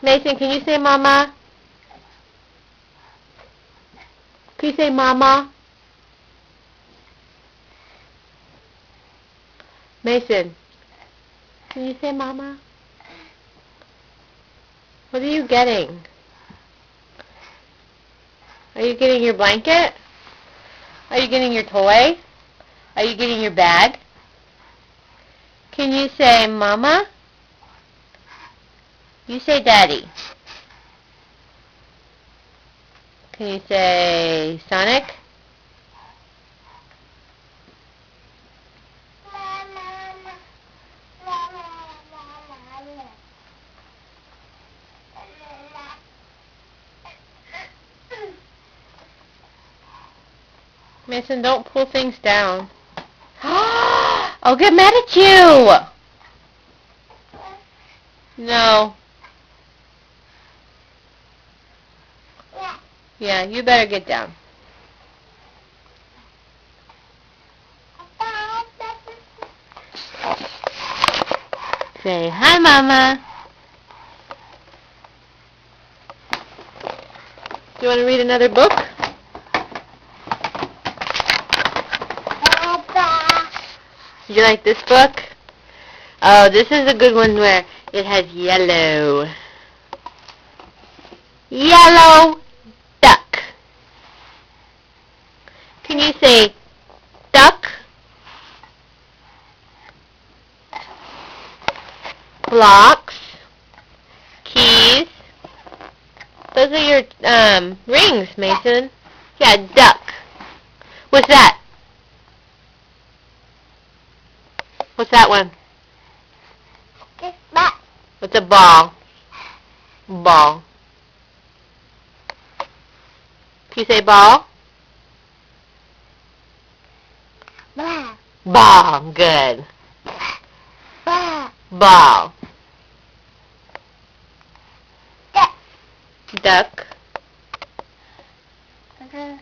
Mason, can you say mama? Can you say mama? Mason, can you say mama? What are you getting? Are you getting your blanket? Are you getting your toy? Are you getting your bag? Can you say mama? You say daddy. Can you say Sonic? Mason, don't pull things down. I'll get mad at you! No. Yeah, you better get down. Say hi, Mama. Do you want to read another book? Did you like this book? Oh, this is a good one where it has yellow. Yellow duck. Can you say duck? Blocks. Keys. Those are your rings, Mason. Yeah, duck. What's that? What's that one? What's a ball? Ball. Can you say ball? Ball. Ball. Good. Ball. Ball. Duck. Duck. Okay.